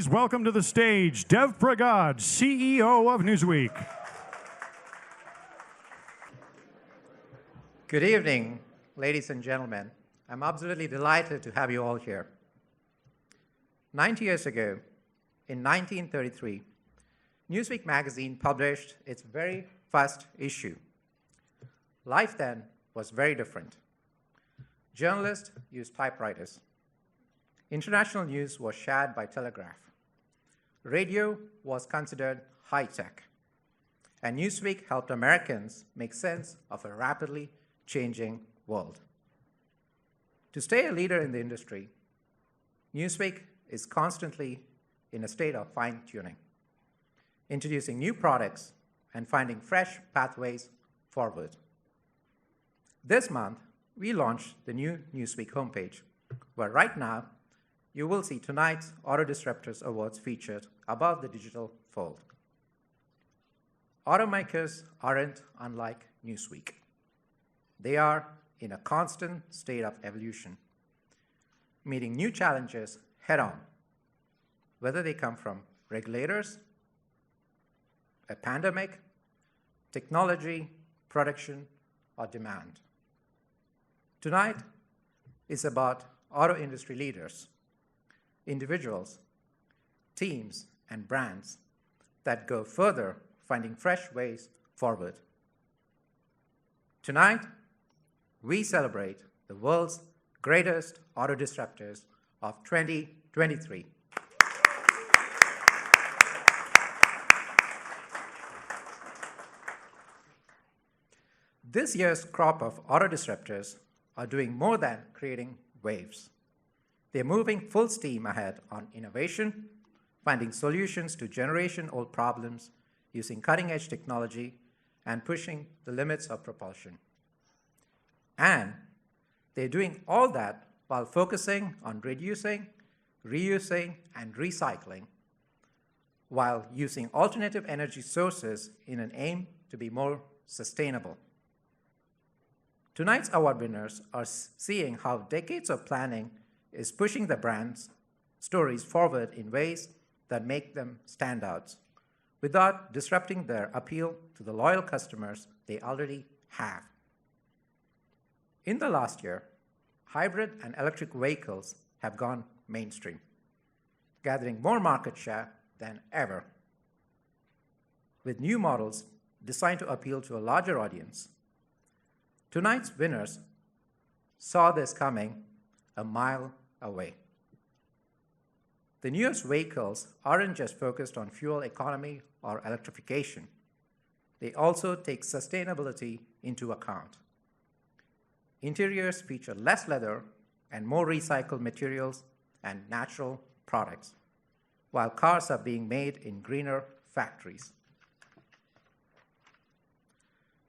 please welcome to the stage Dev Pragad, CEO of Newsweek. Good evening, ladies and gentlemen. I'm absolutely delighted to have you all here. 90 years ago, in 1933, Newsweek magazine published its very first issue. Life then was very different. Journalists used typewriters. International news was shared by telegraph. Radio was considered high-tech. And Newsweek helped Americans make sense of a rapidly changing world. To stay a leader in the industry, Newsweek is constantly in a state of fine-tuning, introducing new products and finding fresh pathways forward. This month, we launched the new Newsweek homepage, where right now, you will see tonight's Auto Disruptors Awards featured above the digital fold. Automakers aren't unlike Newsweek. They are in a constant state of evolution, meeting new challenges head-on, whether they come from regulators, a pandemic, technology, production, or demand. Tonight is about auto industry leaders, individuals, teams, and brands that go further, finding fresh ways forward. Tonight, we celebrate the world's greatest auto disruptors of 2023. This year's crop of auto disruptors are doing more than creating waves. They're moving full steam ahead on innovation, finding solutions to generation-old problems, using cutting-edge technology, and pushing the limits of propulsion. And they're doing all that while focusing on reducing, reusing, and recycling, while using alternative energy sources in an aim to be more sustainable. Tonight's award winners are seeing how decades of planning is pushing the brand's stories forward in ways that make them standouts, without disrupting their appeal to the loyal customers they already have. In the last year, hybrid and electric vehicles have gone mainstream, gathering more market share than ever. With new models designed to appeal to a larger audience, tonight's winners saw this coming a mile away. The newest vehicles aren't just focused on fuel economy or electrification. They also take sustainability into account. Interiors feature less leather and more recycled materials and natural products, while cars are being made in greener factories.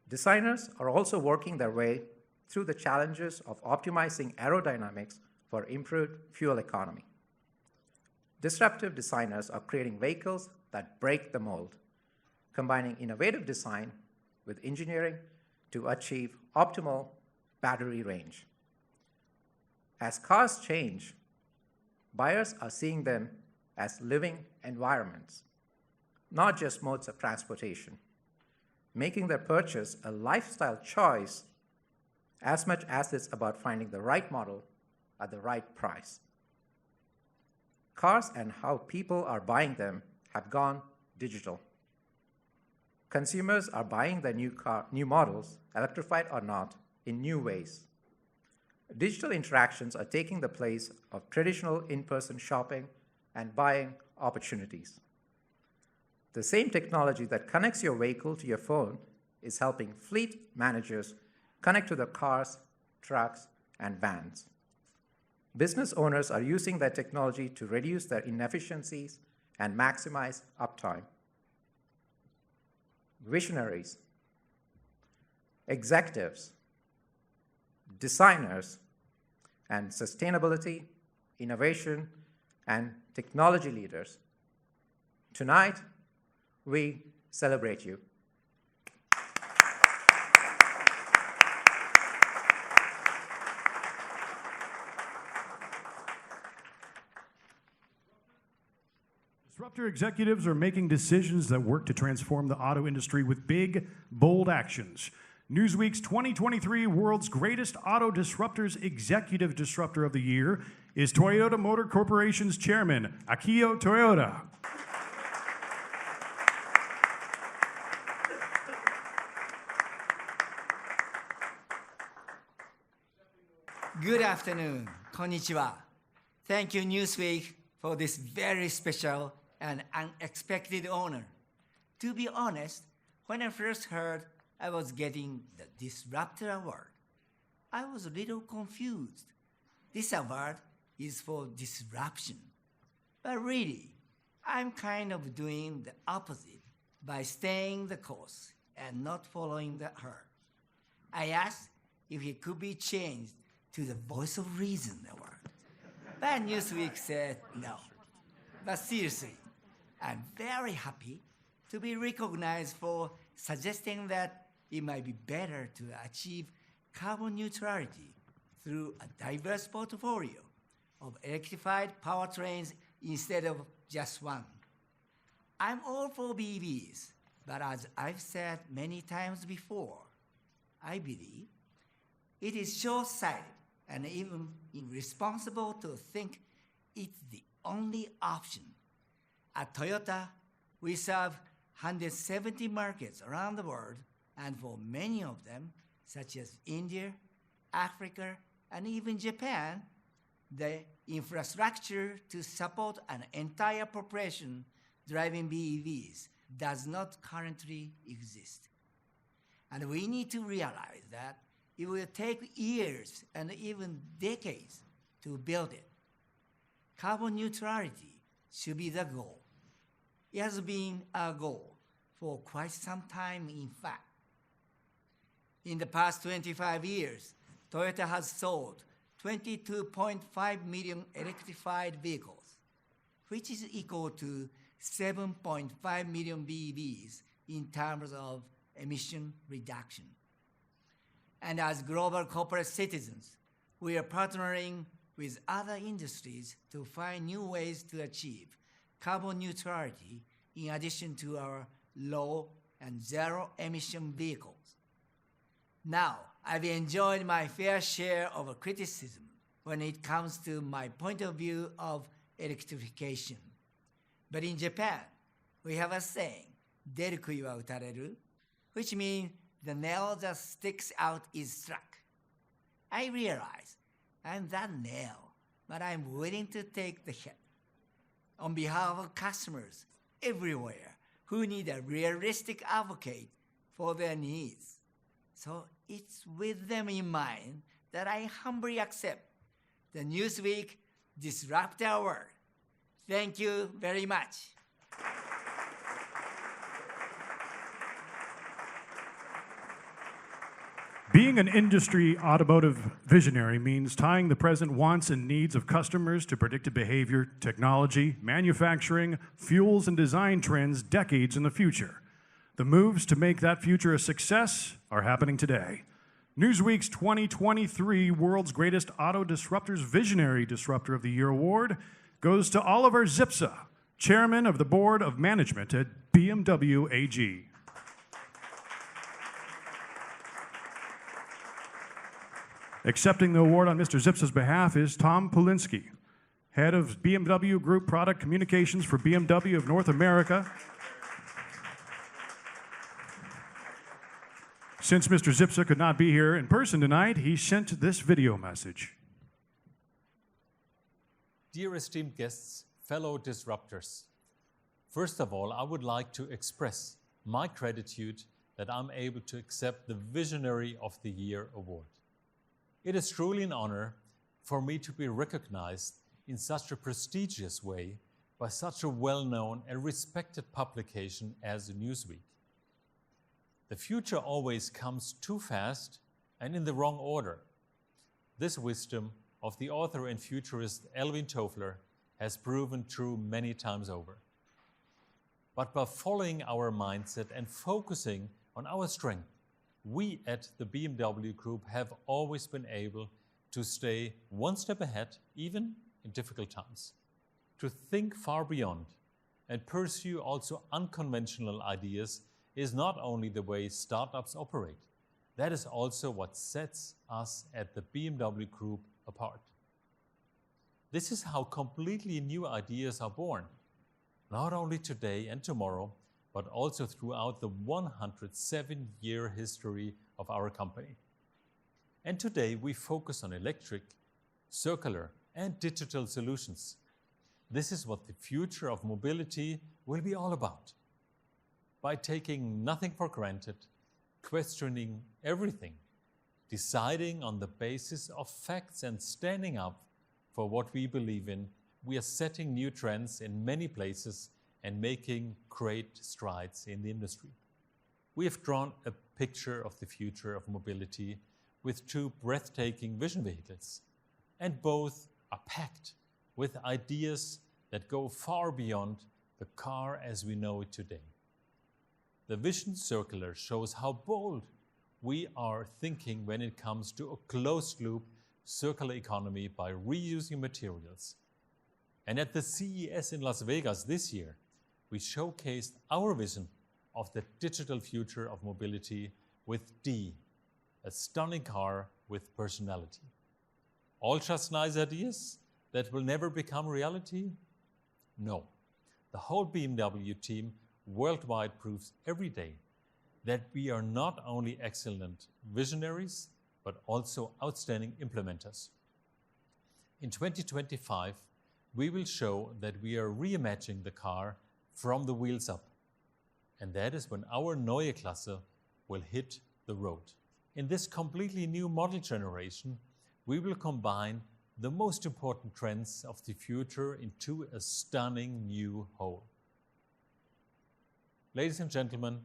Designers are also working their way through the challenges of optimizing aerodynamics for improved fuel economy. Disruptive designers are creating vehicles that break the mold, combining innovative design with engineering to achieve optimal battery range. As cars change, buyers are seeing them as living environments, not just modes of transportation, making their purchase a lifestyle choice as much as it's about finding the right model at the right price. Cars and how people are buying them have gone digital. Consumers are buying their new models, electrified or not, in new ways. Digital interactions are taking the place of traditional in-person shopping and buying opportunities. The same technology that connects your vehicle to your phone is helping fleet managers connect to their cars, trucks, and vans. Business owners are using that technology to reduce their inefficiencies and maximize uptime. Visionaries, executives, designers, and sustainability, innovation, and technology leaders. Tonight, we celebrate you. Disruptor executives are making decisions that work to transform the auto industry with big, bold actions. Newsweek's 2023 World's Greatest Auto Disruptors Executive Disruptor of the Year is Toyota Motor Corporation's chairman, Akio Toyoda. Good afternoon, konnichiwa. Thank you, Newsweek, for this very special and unexpected honor. To be honest, when I first heard I was getting the Disruptor Award, I was a little confused. This award is for disruption. But really, I'm kind of doing the opposite by staying the course and not following the herd. I asked if it could be changed to the Voice of Reason Award. But Newsweek said no. But seriously, I'm very happy to be recognized for suggesting that it might be better to achieve carbon neutrality through a diverse portfolio of electrified powertrains instead of just one. I'm all for BEVs, but as I've said many times before, I believe it is short-sighted and even irresponsible to think it's the only option. At Toyota, we serve 170 markets around the world, and for many of them, such as India, Africa, and even Japan, the infrastructure to support an entire population driving BEVs does not currently exist. And we need to realize that it will take years and even decades to build it. Carbon neutrality should be the goal. It has been our goal for quite some time, in fact. In the past 25 years, Toyota has sold 22.5 million electrified vehicles, which is equal to 7.5 million BEVs in terms of emission reduction. And as global corporate citizens, we are partnering with other industries to find new ways to achieve carbon neutrality in addition to our low and zero emission vehicles. Now, I've enjoyed my fair share of criticism when it comes to my point of view of electrification. But in Japan, we have a saying, "Derukuyi wa utareru," which means the nail that sticks out is struck. I realize I'm that nail, but I'm willing to take the hit. On behalf of customers everywhere who need a realistic advocate for their needs. So it's with them in mind that I humbly accept the Newsweek Disruptor Award. Thank you very much. Being an industry automotive visionary means tying the present wants and needs of customers to predictive behavior, technology, manufacturing, fuels, and design trends decades in the future. The moves to make that future a success are happening today. Newsweek's 2023 World's Greatest Auto Disruptors Visionary Disruptor of the Year award goes to Oliver Zipse, Chairman of the Board of Management at BMW AG. Accepting the award on Mr. Zipse's behalf is Tom Polinsky, Head of BMW Group Product Communications for BMW of North America. Since Mr. Zipse could not be here in person tonight, he sent this video message. Dear esteemed guests, fellow disruptors, first of all, I would like to express my gratitude that I'm able to accept the Visionary of the Year award. It is truly an honor for me to be recognized in such a prestigious way by such a well-known and respected publication as Newsweek. The future always comes too fast and in the wrong order. This wisdom of the author and futurist Alvin Toffler has proven true many times over. But by following our mindset and focusing on our strength, we at the BMW Group have always been able to stay one step ahead, even in difficult times, to think far beyond and pursue also unconventional ideas is not only the way startups operate, that is also what sets us at the BMW Group apart. This is how completely new ideas are born, not only today and tomorrow, but also throughout the 107-year history of our company. And today we focus on electric, circular, and digital solutions. This is what the future of mobility will be all about. By taking nothing for granted, questioning everything, deciding on the basis of facts and standing up for what we believe in, we are setting new trends in many places and making great strides in the industry. We have drawn a picture of the future of mobility with two breathtaking vision vehicles, and both are packed with ideas that go far beyond the car as we know it today. The Vision Circular shows how bold we are thinking when it comes to a closed-loop circular economy by reusing materials. And at the CES in Las Vegas this year, we showcased our vision of the digital future of mobility with D, a stunning car with personality. All just nice ideas that will never become reality? No. The whole BMW team worldwide proves every day that we are not only excellent visionaries, but also outstanding implementers. In 2025, we will show that we are reimagining the car from the wheels up. And that is when our Neue Klasse will hit the road. In this completely new model generation, we will combine the most important trends of the future into a stunning new whole. Ladies and gentlemen,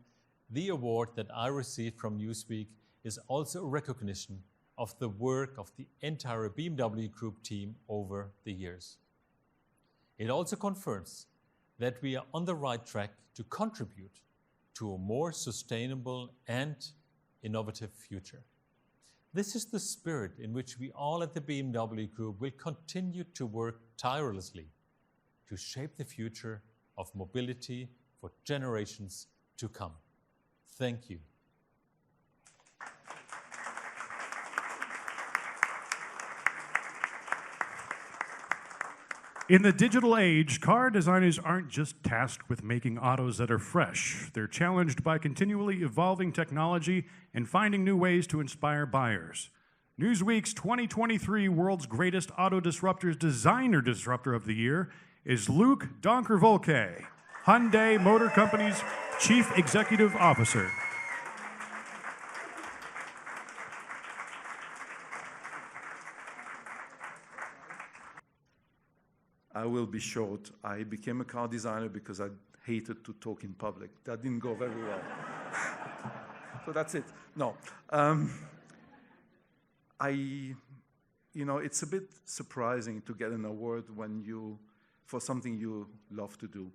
the award that I received from Newsweek is also a recognition of the work of the entire BMW Group team over the years. It also confirms that we are on the right track to contribute to a more sustainable and innovative future. This is the spirit in which we all at the BMW Group will continue to work tirelessly to shape the future of mobility for generations to come. Thank you. In the digital age, car designers aren't just tasked with making autos that are fresh. They're challenged by continually evolving technology and finding new ways to inspire buyers. Newsweek's 2023 World's Greatest Auto Disruptors Designer Disruptor of the Year is Luc Donker-Volke, Hyundai Motor Company's Chief Executive Officer. I will be short. I became a car designer because I hated to talk in public. That didn't go very well. So that's it. No. It's a bit surprising to get an award for something you love to do.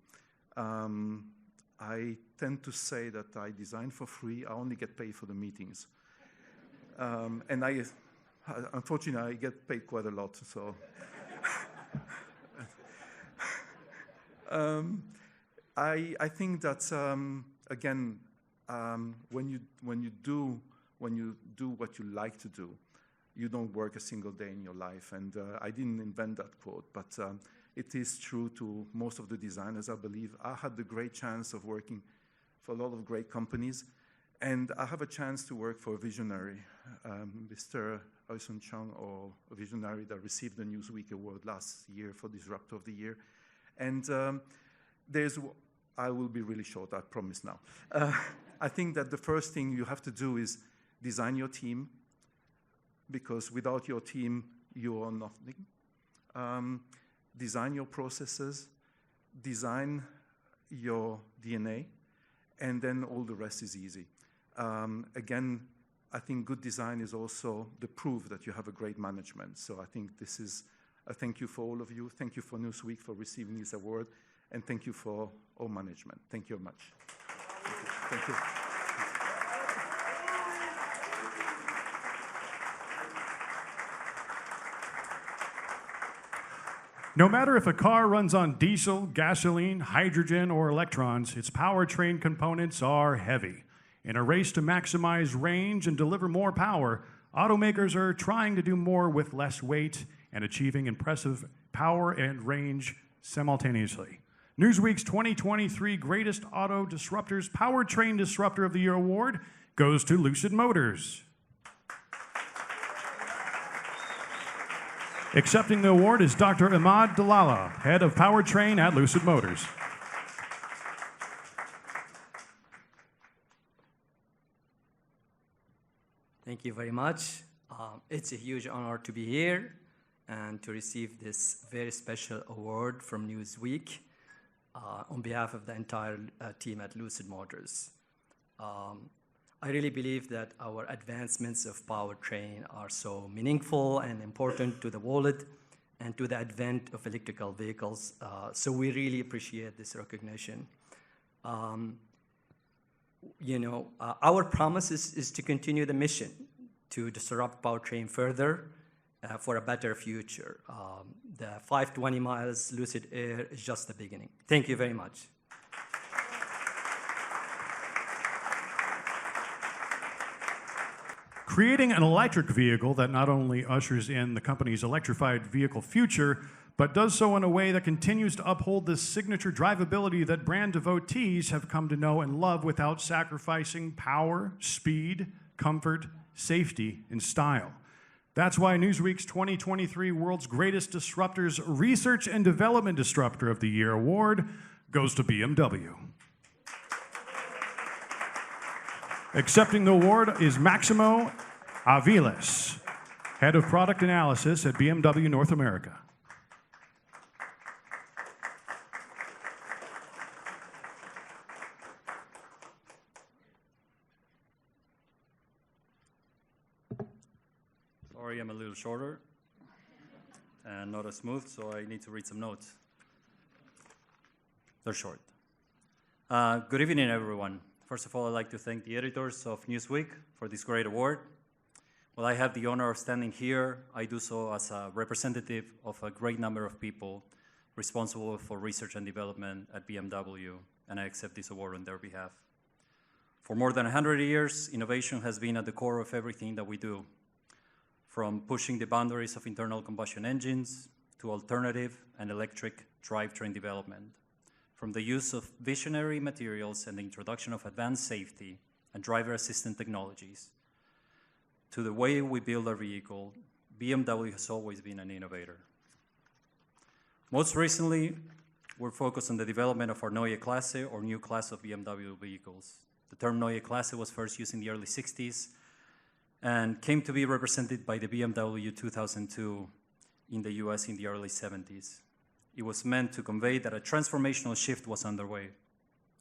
I tend to say that I design for free. I only get paid for the meetings. And unfortunately, I get paid quite a lot, so. I think that again, when you do what you like to do, you don't work a single day in your life. And I didn't invent that quote, but it is true to most of the designers, I believe. I had the great chance of working for a lot of great companies, and I have a chance to work for a visionary, Mr. Oisun Chung, or a visionary that received the Newsweek Award last year for Disruptor of the Year. And I will be really short, I promise now. I think that the first thing you have to do is design your team, because without your team, you are nothing. Design your processes, design your DNA, and then all the rest is easy. Again, I think good design is also the proof that you have a great management. So I think this is a thank you for all of you. Thank you for Newsweek for receiving this award, and thank you for all management. Thank you very much. Thank you. No matter if a car runs on diesel, gasoline, hydrogen, or electrons, its powertrain components are heavy. In a race to maximize range and deliver more power, automakers are trying to do more with less weight and achieving impressive power and range simultaneously. Newsweek's 2023 Greatest Auto Disruptors Powertrain Disruptor of the Year award goes to Lucid Motors. Accepting the award is Dr. Imad Dalala, head of powertrain at Lucid Motors. Thank you very much. It's a huge honor to be here and to receive this very special award from Newsweek on behalf of the entire team at Lucid Motors. I really believe that our advancements of powertrain are so meaningful and important to the world and to the advent of electrical vehicles. So we really appreciate this recognition. Our promise is to continue the mission to disrupt powertrain further for a better future. The 520 miles Lucid Air is just the beginning. Thank you very much. Creating an electric vehicle that not only ushers in the company's electrified vehicle future, but does so in a way that continues to uphold the signature drivability that brand devotees have come to know and love without sacrificing power, speed, comfort, safety, and style. That's why Newsweek's 2023 World's Greatest Disruptors Research and Development Disruptor of the Year award goes to BMW. Accepting the award is Maximo Aviles, head of product analysis at BMW North America. Sorry, I'm a little shorter and not as smooth, so I need to read some notes. They're short. Good evening, everyone. First of all, I'd like to thank the editors of Newsweek for this great award. While I have the honor of standing here, I do so as a representative of a great number of people responsible for research and development at BMW, and I accept this award on their behalf. For more than 100 years, innovation has been at the core of everything that we do, from pushing the boundaries of internal combustion engines to alternative and electric drivetrain development. From the use of visionary materials and the introduction of advanced safety and driver-assistant technologies, to the way we build our vehicle, BMW has always been an innovator. Most recently, we're focused on the development of our Neue Klasse, or new class of BMW vehicles. The term Neue Klasse was first used in the early 60s and came to be represented by the BMW 2002 in the US in the early 70s. It was meant to convey that a transformational shift was underway,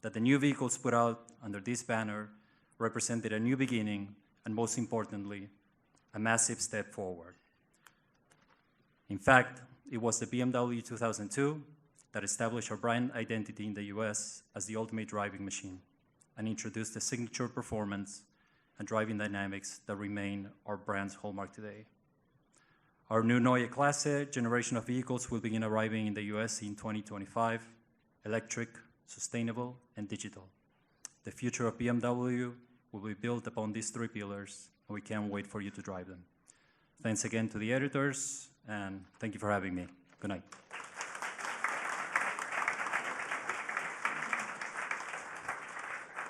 that the new vehicles put out under this banner represented a new beginning and, most importantly, a massive step forward. In fact, it was the BMW 2002 that established our brand identity in the US as the ultimate driving machine and introduced the signature performance and driving dynamics that remain our brand's hallmark today. Our new Neue Klasse generation of vehicles will begin arriving in the US in 2025, electric, sustainable, and digital. The future of BMW will be built upon these three pillars, and we can't wait for you to drive them. Thanks again to the editors, and thank you for having me. Good night.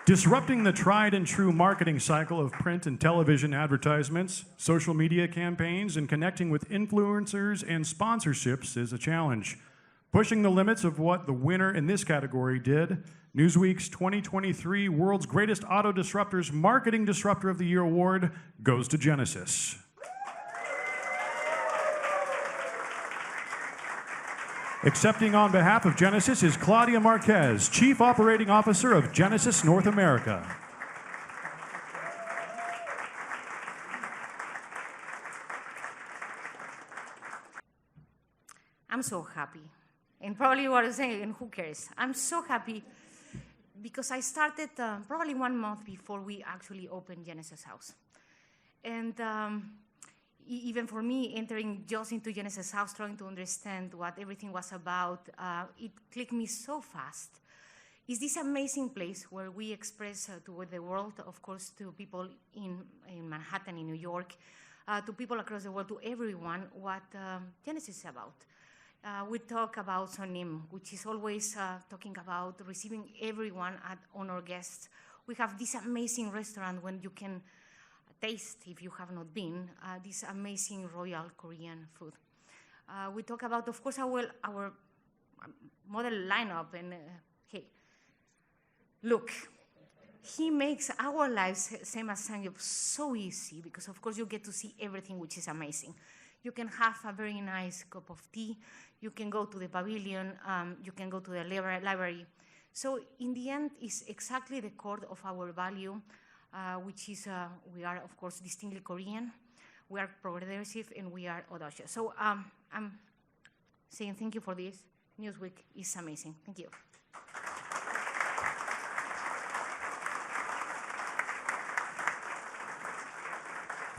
Disrupting the tried and true marketing cycle of print and television advertisements, social media campaigns, and connecting with influencers and sponsorships is a challenge. Pushing the limits of what the winner in this category did, Newsweek's 2023 World's Greatest Auto Disruptors Marketing Disruptor of the Year award goes to Genesis. Accepting on behalf of Genesis is Claudia Marquez, Chief Operating Officer of Genesis North America. I'm so happy. And probably what I'm saying, and who cares? I'm so happy because I started probably 1 month before we actually opened Genesis House. And even for me, entering just into Genesis House, trying to understand what everything was about, it clicked me so fast. It's this amazing place where we express to the world, of course, to people in Manhattan, in New York, to people across the world, to everyone, what Genesis is about. We talk about Sonim, which is always talking about receiving everyone on our guests. We have this amazing restaurant when you can taste, if you have not been, this amazing royal Korean food. We talk about, of course, our model lineup. And hey, look, he makes our lives, same as Sangyup, so easy because, of course, you get to see everything, which is amazing. You can have a very nice cup of tea. You can go to the pavilion. You can go to the library. So in the end, it's exactly the core of our value, which is we are, of course, distinctly Korean. We are progressive, and we are audacious. So I'm saying thank you for this. Newsweek is amazing. Thank you.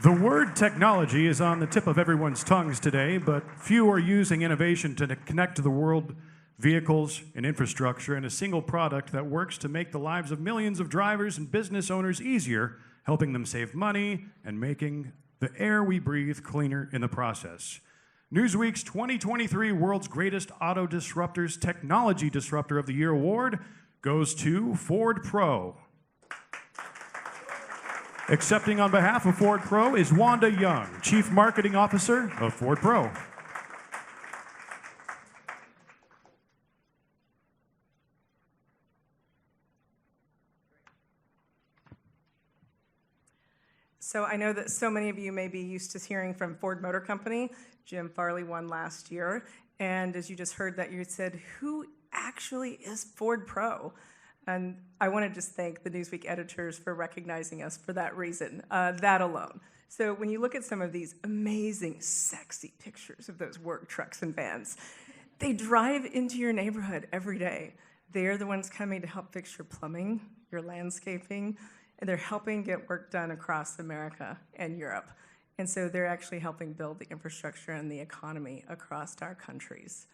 The word technology is on the tip of everyone's tongues today, but few are using innovation to connect to the world, vehicles, and infrastructure in a single product that works to make the lives of millions of drivers and business owners easier, helping them save money and making the air we breathe cleaner in the process. Newsweek's 2023 World's Greatest Auto Disruptors Technology Disruptor of the Year award goes to Ford Pro. Accepting on behalf of Ford Pro is Wanda Young, Chief Marketing Officer of Ford Pro. So I know that so many of you may be used to hearing from Ford Motor Company. Jim Farley won last year. And as you just heard that, you said, who actually is Ford Pro? And I want to just thank the Newsweek editors for recognizing us for that reason, that alone. So when you look at some of these amazing, sexy pictures of those work trucks and vans, they drive into your neighborhood every day. They're the ones coming to help fix your plumbing, your landscaping, and they're helping get work done across America and Europe. And so they're actually helping build the infrastructure and the economy across our countries.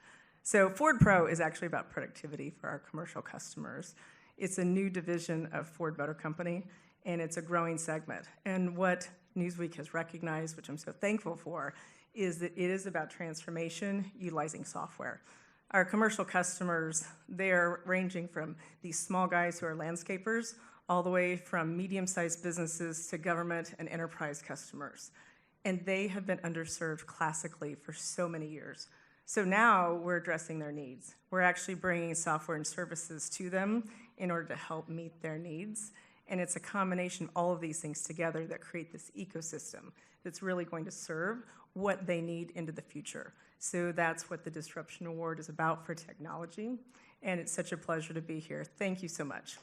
So Ford Pro is actually about productivity for our commercial customers. It's a new division of Ford Motor Company, and it's a growing segment. And what Newsweek has recognized, which I'm so thankful for, is that it is about transformation utilizing software. Our commercial customers, they're ranging from these small guys who are landscapers all the way from medium-sized businesses to government and enterprise customers. And they have been underserved classically for so many years. So now we're addressing their needs. We're actually bringing software and services to them in order to help meet their needs. And it's a combination of all of these things together that create this ecosystem that's really going to serve what they need into the future. So that's what the Disruption Award is about for technology. And it's such a pleasure to be here. Thank you so much.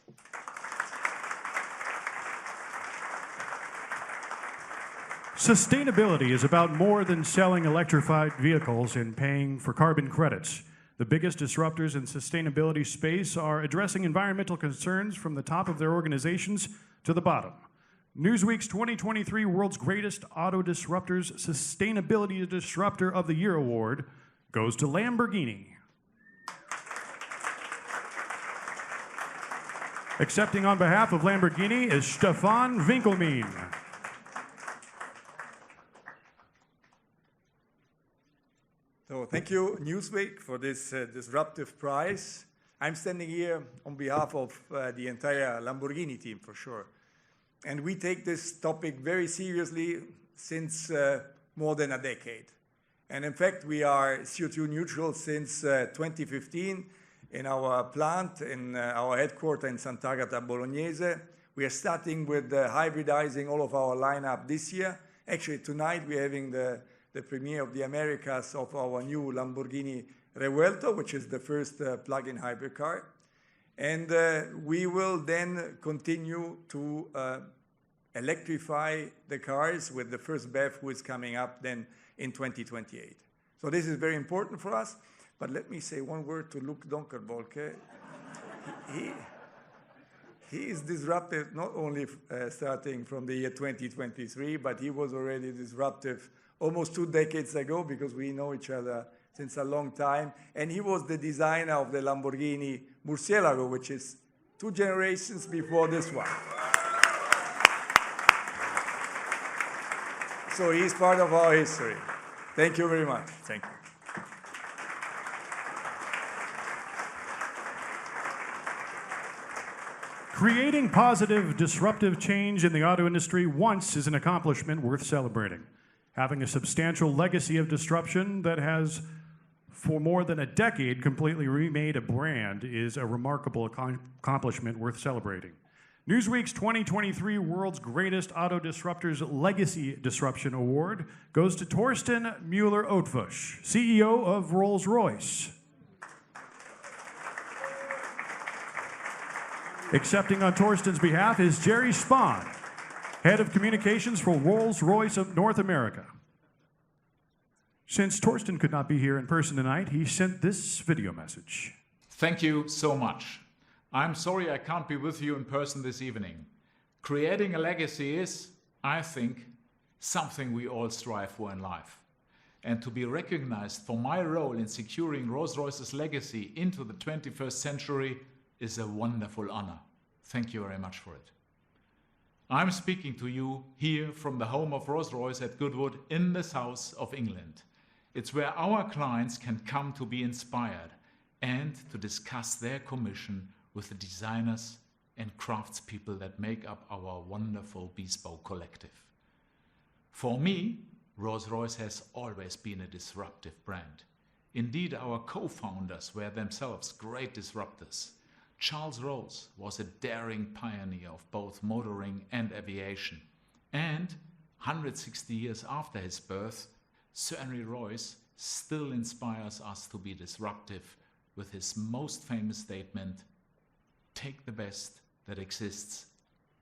Sustainability is about more than selling electrified vehicles and paying for carbon credits. The biggest disruptors in sustainability space are addressing environmental concerns from the top of their organizations to the bottom. Newsweek's 2023 World's Greatest Auto Disruptors Sustainability Disruptor of the Year award goes to Lamborghini. Accepting on behalf of Lamborghini is Stefan Winkelmein. So thank you, Newsweek, for this disruptive prize. I'm standing here on behalf of the entire Lamborghini team, for sure. And we take this topic very seriously since more than a decade. And in fact, we are CO2 neutral since 2015 in our plant, in our headquarters in Sant'Agata Bolognese. We are starting with hybridizing all of our lineup this year. Actually, tonight we're having the premiere of the Americas of our new Lamborghini Revuelto, which is the first plug-in hybrid car. And we will then continue to electrify the cars with the first BEV who is coming up then in 2028. So this is very important for us. But let me say one word to Luc Donkerbolke. he is disruptive not only starting from the year 2023, but he was already disruptive almost 2 decades ago because we know each other since a long time. And he was the designer of the Lamborghini Murcielago, which is 2 generations before this one. So he's part of our history. Thank you very much. Thank you. Creating positive, disruptive change in the auto industry once is an accomplishment worth celebrating. Having a substantial legacy of disruption that has, for more than a decade, completely remade a brand is a remarkable accomplishment worth celebrating. Newsweek's 2023 World's Greatest Auto Disruptors Legacy Disruption Award goes to Torsten Müller-Ottfusch, CEO of Rolls-Royce. Accepting on Torsten's behalf is Jerry Spahn, Head of Communications for Rolls-Royce of North America. Since Torsten could not be here in person tonight, he sent this video message. Thank you so much. I'm sorry I can't be with you in person this evening. Creating a legacy is, I think, something we all strive for in life. And to be recognized for my role in securing Rolls-Royce's legacy into the 21st century is a wonderful honor. Thank you very much for it. I'm speaking to you here from the home of Rolls-Royce at Goodwood in the south of England. It's where our clients can come to be inspired and to discuss their commission with the designers and craftspeople that make up our wonderful bespoke collective. For me, Rolls-Royce has always been a disruptive brand. Indeed, our co-founders were themselves great disruptors. Charles Rolls was a daring pioneer of both motoring and aviation. And 160 years after his birth, Sir Henry Royce still inspires us to be disruptive with his most famous statement, "Take the best that exists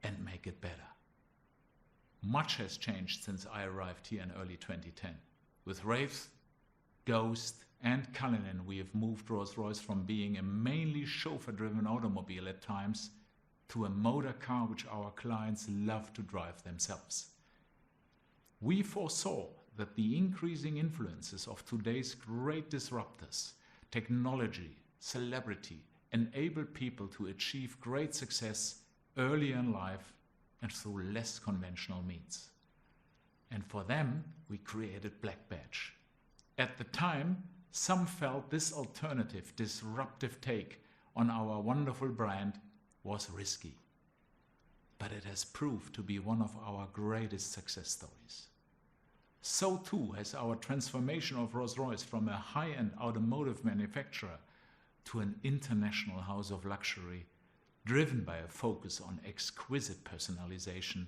and make it better." Much has changed since I arrived here in early 2010. With Wraith, Ghost, and Cullinan, we have moved Rolls-Royce from being a mainly chauffeur-driven automobile at times to a motor car which our clients love to drive themselves. We foresaw that the increasing influences of today's great disruptors, technology, celebrity, enable people to achieve great success earlier in life and through less conventional means. And for them, we created Black Badge. At the time, some felt this alternative, disruptive take on our wonderful brand was risky. But it has proved to be one of our greatest success stories. So too has our transformation of Rolls-Royce from a high-end automotive manufacturer to an international house of luxury, driven by a focus on exquisite personalization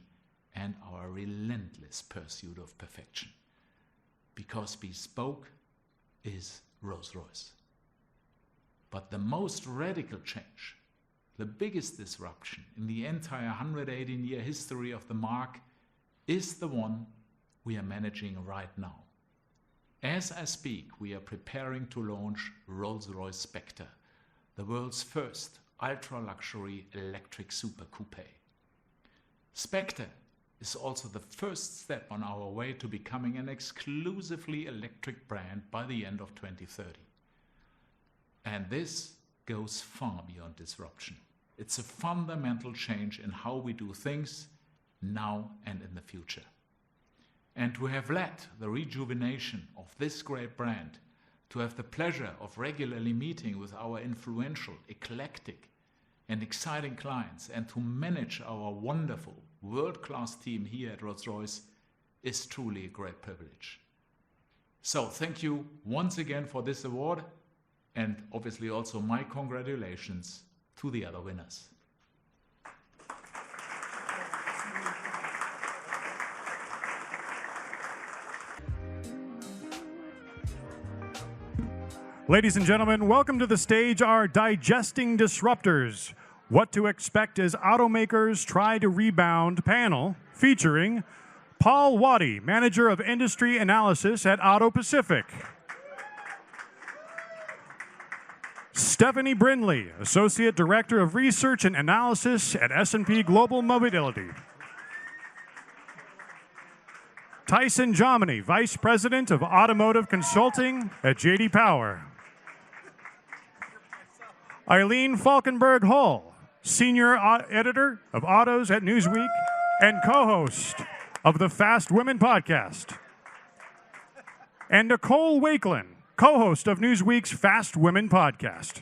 and our relentless pursuit of perfection. Because bespoke is Rolls-Royce. But the most radical change, the biggest disruption in the entire 118-year history of the marque, is the one we are managing right now. As I speak, we are preparing to launch Rolls-Royce Spectre, the world's first ultra-luxury electric super coupe. Spectre is also the first step on our way to becoming an exclusively electric brand by the end of 2030. And this goes far beyond disruption. It's a fundamental change in how we do things now and in the future. And to have led the rejuvenation of this great brand, to have the pleasure of regularly meeting with our influential, eclectic, and exciting clients, and to manage our wonderful, world-class team here at Rolls-Royce is truly a great privilege. So thank you once again for this award, and obviously also my congratulations to the other winners. Ladies and gentlemen, welcome to the stage our Digesting Disruptors, What to Expect as Automakers Try to Rebound panel, featuring Paul Waddy, Manager of Industry Analysis at Auto Pacific. Stephanie Brindley, Associate Director of Research and Analysis at S&P Global Mobility. Tyson Jominy, Vice President of Automotive Consulting at J.D. Power. Eileen Falkenberg Hull, Senior Editor of Autos at Newsweek and co-host of the Fast Women podcast. And Nicole Wakelin, co-host of Newsweek's Fast Women podcast.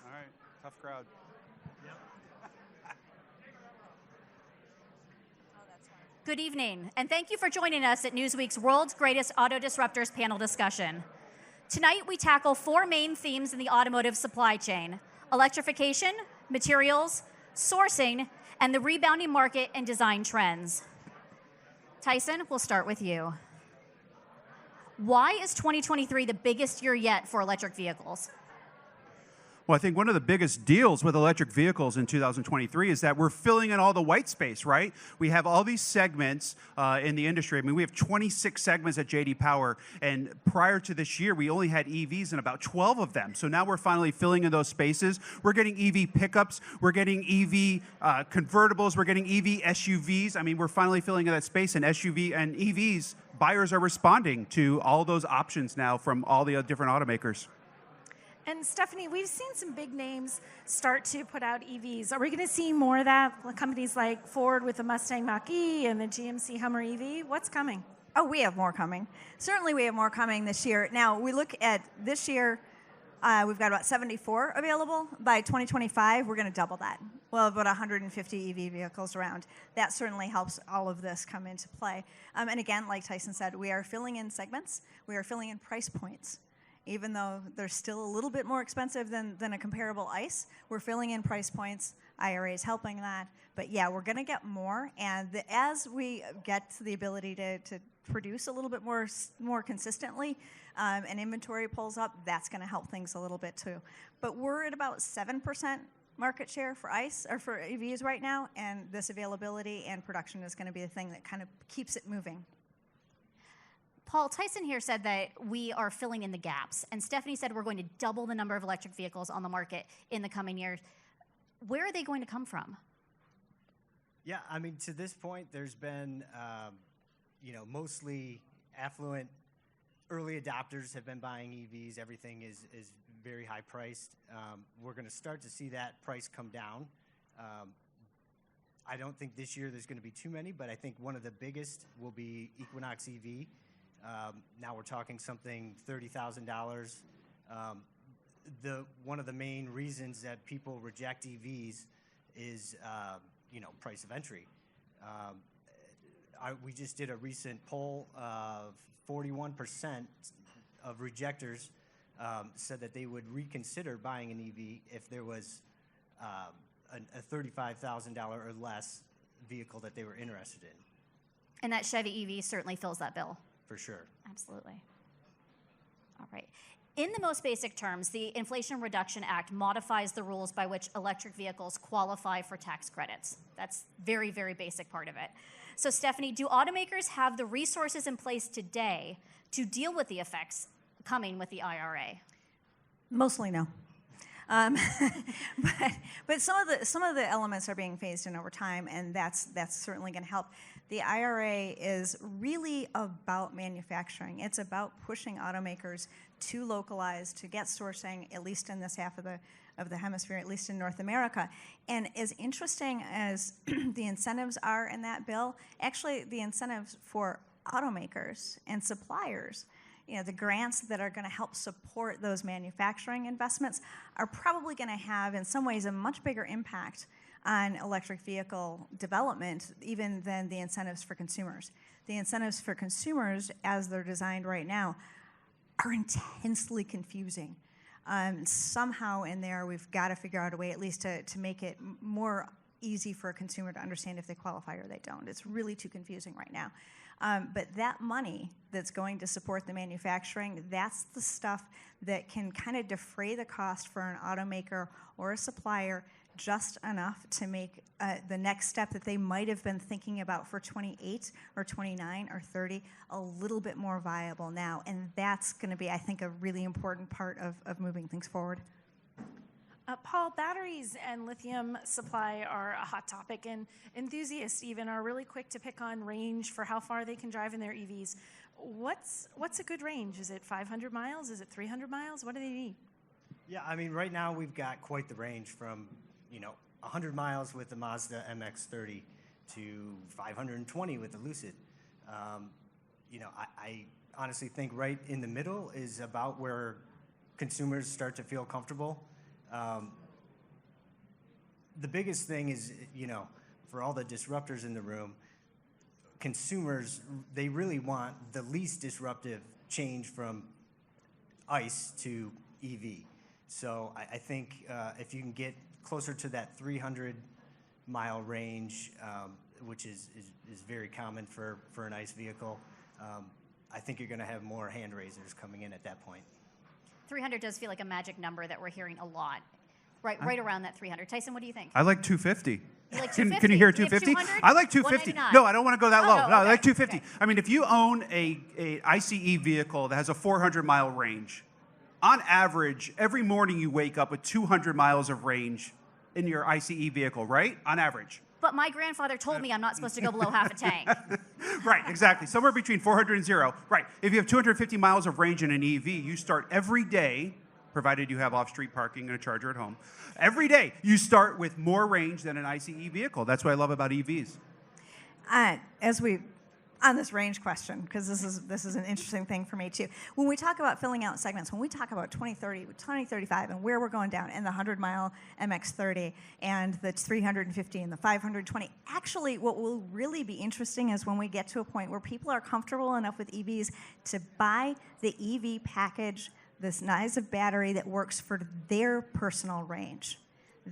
All right, tough crowd. Good evening, and thank you for joining us at Newsweek's World's Greatest Auto Disruptors panel discussion. Tonight, we tackle 4 main themes in the automotive supply chain: electrification, materials, sourcing, and the rebounding market and design trends. Tyson, we'll start with you. Why is 2023 the biggest year yet for electric vehicles? Well, I think one of the biggest deals with electric vehicles in 2023 is that we're filling in all the white space, right? We have all these segments in the industry. I mean, we have 26 segments at J.D. Power, and prior to this year, we only had EVs in about 12 of them. So now we're finally filling in those spaces. We're getting EV pickups. We're getting EV convertibles. We're getting EV SUVs. I mean, we're finally filling in that space, and SUV and EVs, buyers are responding to all those options now from all the different automakers. And Stephanie, we've seen some big names start to put out EVs. Are we going to see more of that? Companies like Ford with the Mustang Mach-E and the GMC Hummer EV? What's coming? Oh, we have more coming. Certainly we have more coming this year. Now, we look at this year, we've got about 74 available. By 2025, we're going to double that. We'll have about 150 EV vehicles around. That certainly helps all of this come into play. And again, like Tyson said, we are filling in segments. We are filling in price points. Even though they're still a little bit more expensive than a comparable ICE, we're filling in price points. IRA is helping that. But yeah, we're going to get more. And as we get to the ability to produce a little bit more consistently and inventory pulls up, that's going to help things a little bit too. But we're at about 7% market share for ICE or for EVs right now. And this availability and production is going to be the thing that kind of keeps it moving. Paul, Tyson here said that we are filling in the gaps, and Stephanie said we're going to double the number of electric vehicles on the market in the coming years. Where are they going to come from? Yeah, I mean, to this point, there's been, mostly affluent early adopters have been buying EVs. Everything is very high priced. We're going to start to see that price come down. I don't think this year there's going to be too many, but I think one of the biggest will be Equinox EV. Now we're talking something $30,000. One of the main reasons that people reject EVs is, price of entry. We just did a recent poll of 41% of rejectors said that they would reconsider buying an EV if there was a $35,000 or less vehicle that they were interested in. And that Chevy EV certainly fills that bill. For sure. Absolutely. All right. In the most basic terms, the Inflation Reduction Act modifies the rules by which electric vehicles qualify for tax credits. That's very, very basic part of it. So, Stephanie, do automakers have the resources in place today to deal with the effects coming with the IRA? Mostly no. But some of the elements are being phased in over time, and that's certainly going to help. The IRA is really about manufacturing. It's about pushing automakers to localize, to get sourcing, at least in this half of the hemisphere, at least in North America. And as interesting as the incentives are in that bill, actually the incentives for automakers and suppliers, the grants that are going to help support those manufacturing investments are probably going to have, in some ways, a much bigger impact on electric vehicle development even than the incentives for consumers. The incentives for consumers, as they're designed right now, are intensely confusing. Somehow in there, we've got to figure out a way at least to make it more easy for a consumer to understand if they qualify or they don't. It's really too confusing right now. But that money that's going to support the manufacturing, that's the stuff that can kind of defray the cost for an automaker or a supplier just enough to make the next step that they might have been thinking about for 28 or 29 or 30 a little bit more viable now. And that's going to be, I think, a really important part of moving things forward. Paul, batteries and lithium supply are a hot topic, and enthusiasts even are really quick to pick on range for how far they can drive in their EVs. What's a good range? Is it 500 miles? Is it 300 miles? What do they need? Yeah, I mean, right now we've got quite the range from, 100 miles with the Mazda MX-30 to 520 with the Lucid. I honestly think right in the middle is about where consumers start to feel comfortable. The biggest thing is, for all the disruptors in the room, consumers, they really want the least disruptive change from ICE to EV. So I think if you can get closer to that 300-mile range, which is very common for an ICE vehicle, I think you're going to have more hand raisers coming in at that point. 300 does feel like a magic number that we're hearing a lot. Right around that 300. Tyson, what do you think? I like 250. You like 250? Can you hear 250? I like 250. No, I don't want to go that low. No, I like 250. Okay. I mean, if you own a ICE vehicle that has a 400-mile range, on average, every morning you wake up with 200 miles of range in your ICE vehicle, right? On average. But my grandfather told me I'm not supposed to go below half a tank. Right, exactly. Somewhere between 400 and 0. Right. If you have 250 miles of range in an EV, you start every day, provided you have off-street parking and a charger at home, every day you start with more range than an ICE vehicle. That's what I love about EVs. On this range question, because this is an interesting thing for me too. When we talk about filling out segments, when we talk about 2030, 2035, and where we're going down, and the 100-mile MX-30, and the 350, and the 520, actually what will really be interesting is when we get to a point where people are comfortable enough with EVs to buy the EV package, the size of battery that works for their personal range.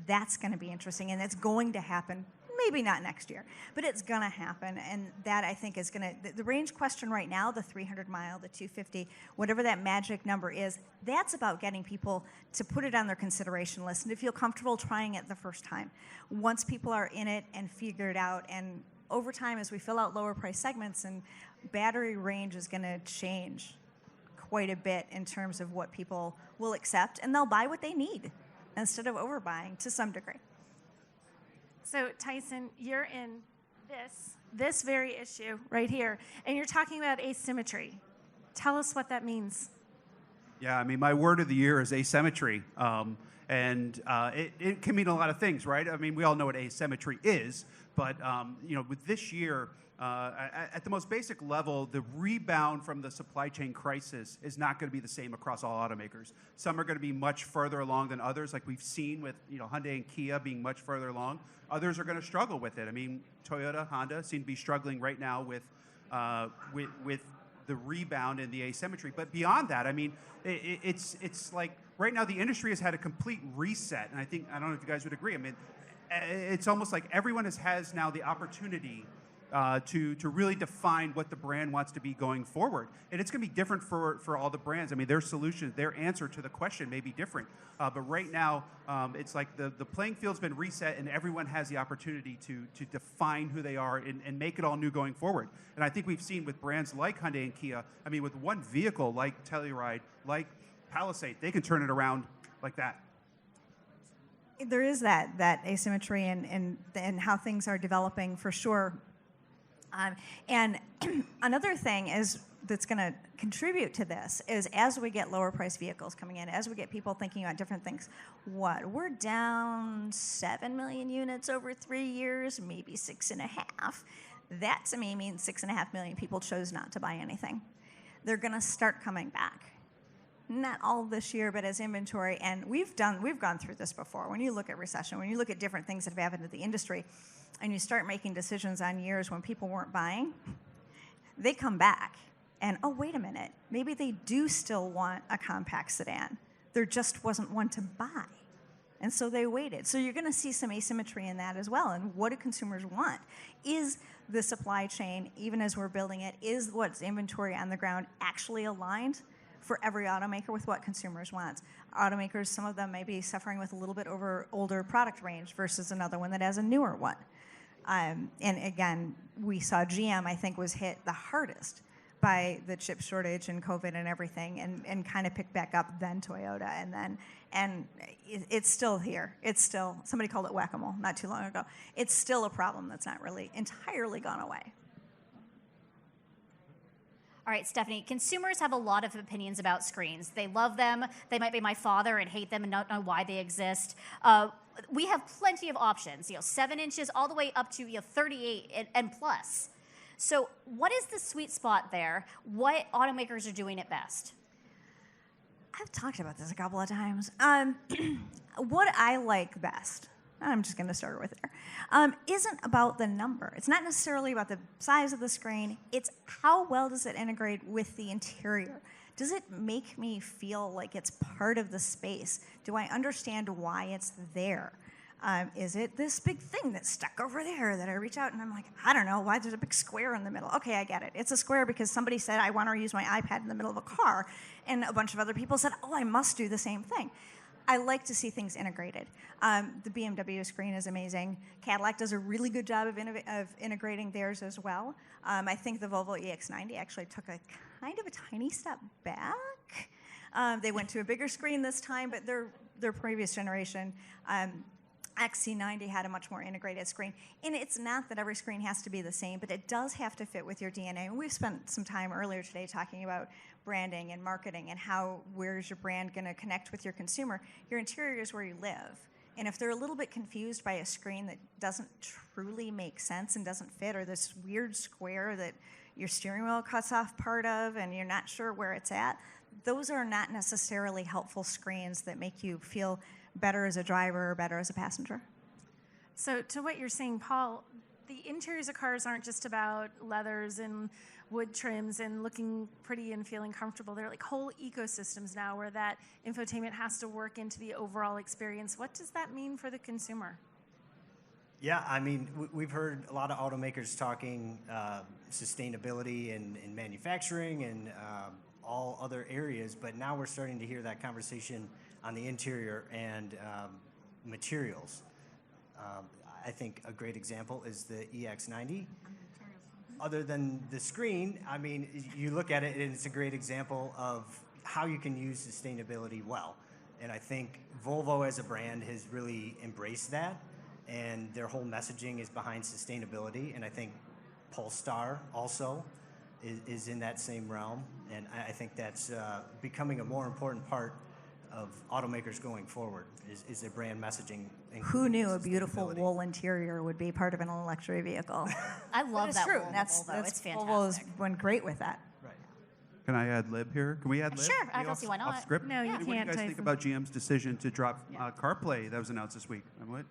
That's going to be interesting, and it's going to happen. Maybe not next year, but it's going to happen, and that I think is going to, the range question right now, the 300-mile, the 250, whatever that magic number is, that's about getting people to put it on their consideration list and to feel comfortable trying it the first time. Once people are in it and figure it out, and over time as we fill out lower price segments, and battery range is going to change quite a bit in terms of what people will accept, and they'll buy what they need instead of overbuying to some degree. So Tyson, you're in this very issue right here, and you're talking about asymmetry. Tell us what that means. Yeah, I mean, my word of the year is asymmetry, and it can mean a lot of things, right? I mean, we all know what asymmetry is, but with this year, at the most basic level, the rebound from the supply chain crisis is not going to be the same across all automakers. Some are going to be much further along than others, like we've seen with Hyundai and Kia being much further along. Others are going to struggle with it. I mean, Toyota, Honda seem to be struggling right now with the rebound and the asymmetry. But beyond that, I mean, it's like right now the industry has had a complete reset, and I don't know if you guys would agree. I mean, it's almost like everyone has now the opportunity to really define what the brand wants to be going forward. And it's going to be different for all the brands. I mean, their solution, their answer to the question may be different. But right now, it's like the playing field's been reset and everyone has the opportunity to define who they are and make it all new going forward. And I think we've seen with brands like Hyundai and Kia, I mean, with one vehicle like Telluride, like Palisade, they can turn it around like that. There is that asymmetry and how things are developing for sure. And another thing that's going to contribute to this is as we get lower price vehicles coming in, as we get people thinking about different things, we're down 7 million units over 3 years, maybe 6.5. That to me means 6.5 million people chose not to buy anything. They're going to start coming back. Not all this year, but as inventory, and we've gone through this before. When you look at recession, when you look at different things that have happened to the industry, and you start making decisions on years when people weren't buying, they come back. And, oh, wait a minute, maybe they do still want a compact sedan. There just wasn't one to buy. And so they waited. So you're going to see some asymmetry in that as well. And what do consumers want? Is the supply chain, even as we're building it, is what's inventory on the ground actually aligned for every automaker with what consumers want. Automakers, some of them may be suffering with a little bit older product range versus another one that has a newer one. And again, we saw GM, I think, was hit the hardest by the chip shortage and COVID and everything, and kind of picked back up, then Toyota, and it's still here. It's still, somebody called it whack-a-mole not too long ago. It's still a problem that's not really entirely gone away. All right, Stephanie, consumers have a lot of opinions about screens. They love them. They might be my father and hate them and not know why they exist. We have plenty of options, 7 inches all the way up to 38 and plus. So what is the sweet spot there? What automakers are doing it best? I've talked about this a couple of times. What I like best, I'm just going to start with there, isn't about the number. It's not necessarily about the size of the screen. It's how well does it integrate with the interior? Does it make me feel like it's part of the space? Do I understand why it's there? Is it this big thing that's stuck over there that I reach out and I'm like, I don't know, why there's a big square in the middle? Okay, I get it. It's a square because somebody said I want to use my iPad in the middle of a car, and a bunch of other people said, oh, I must do the same thing. I like to see things integrated. The BMW screen is amazing. Cadillac does a really good job of integrating theirs as well. I think the Volvo EX90 actually took a kind of a tiny step back. They went to a bigger screen this time, but their previous generation, XC90 had a much more integrated screen. And it's not that every screen has to be the same, but it does have to fit with your DNA. And we've spent some time earlier today talking about branding and marketing and where's your brand going to connect with your consumer. Your interior is where you live. And if they're a little bit confused by a screen that doesn't truly make sense and doesn't fit, or this weird square that your steering wheel cuts off part of and you're not sure where it's at, those are not necessarily helpful screens that make you feel better as a driver or better as a passenger. So to what you're saying, Paul, the interiors of cars aren't just about leathers and wood trims and looking pretty and feeling comfortable. They're like whole ecosystems now where that infotainment has to work into the overall experience. What does that mean for the consumer? Yeah, I mean, we've heard a lot of automakers talking sustainability and manufacturing and all other areas, but now we're starting to hear that conversation on the interior and materials. I think a great example is the EX90. Other than the screen, I mean, you look at it and it's a great example of how you can use sustainability well. And I think Volvo as a brand has really embraced that, and their whole messaging is behind sustainability. And I think Polestar also is in that same realm. And I think that's becoming a more important part of automakers going forward is their brand messaging. Who knew a beautiful wool interior would be part of an electric vehicle? I love that. True. Volvo. That's It's fantastic. Volvo's went great with that. Right. Can I ad lib here? Can we ad lib? Sure, I don't see why not. Off script? No, you What do you can't, guys think Tyson. about GM's decision to drop CarPlay that was announced this week? What?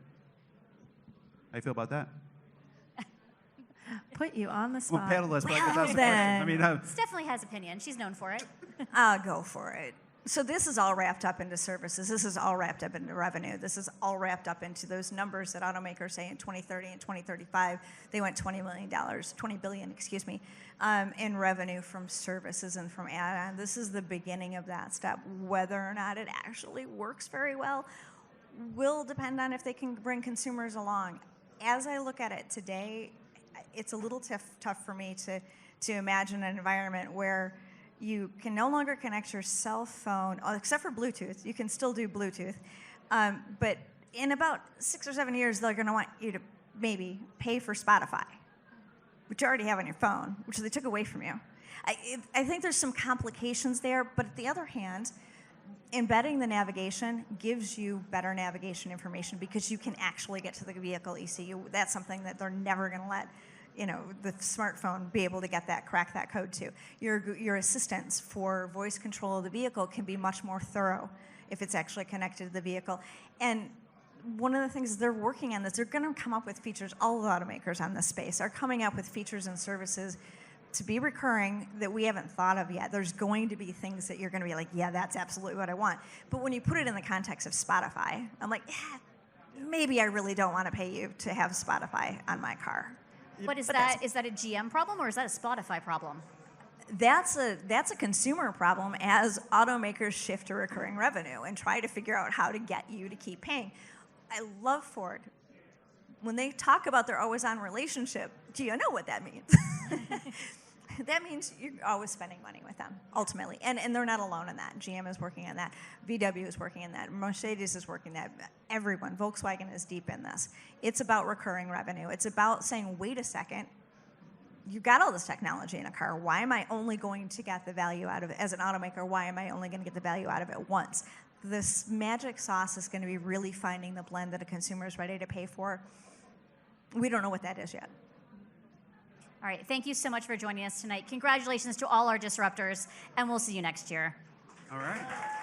How you feel about that? Put you on the spot. Well, panelists, but Well, that's the then. question. I mean, Stephanie has opinion. She's known for it. I'll go for it. So this is all wrapped up into services. This is all wrapped up into revenue. This is all wrapped up into those numbers that automakers say in 2030 and 2035. They went $20 billion, excuse me, in revenue from services and from add-on. This is the beginning of that step. Whether or not it actually works very well will depend on if they can bring consumers along. As I look at it today, it's a little tough for me to imagine an environment where you can no longer connect your cell phone, except for Bluetooth. You can still do Bluetooth. But in about 6 or 7 years, they're going to want you to maybe pay for Spotify, which you already have on your phone, which they took away from you. I think there's some complications there, but at the other hand, embedding the navigation gives you better navigation information because you can actually get to the vehicle ECU. That's something that they're never going to let the smartphone be able to crack that code to. Your assistance for voice control of the vehicle can be much more thorough if it's actually connected to the vehicle. And one of the things they're working on is they're going to come up with features, all the automakers on this space are coming up with features and services to be recurring that we haven't thought of yet. There's going to be things that you're going to be like, yeah, that's absolutely what I want. But when you put it in the context of Spotify, I'm like, maybe I really don't want to pay you to have Spotify on my car. But is that a GM problem or is that a Spotify problem? that's a consumer problem as automakers shift to recurring revenue and try to figure out how to get you to keep paying. I love Ford. When they talk about their always-on relationship, do you know what that means? That means you're always spending money with them, ultimately. And they're not alone in that. GM is working on that. VW is working on that. Mercedes is working on that. Everyone. Volkswagen is deep in this. It's about recurring revenue. It's about saying, wait a second, you've got all this technology in a car. Why am I only going to get the value out of it? As an automaker, why am I only going to get the value out of it once? This magic sauce is going to be really finding the blend that a consumer is ready to pay for. We don't know what that is yet. All right, thank you so much for joining us tonight. Congratulations to all our disruptors, and we'll see you next year. All right.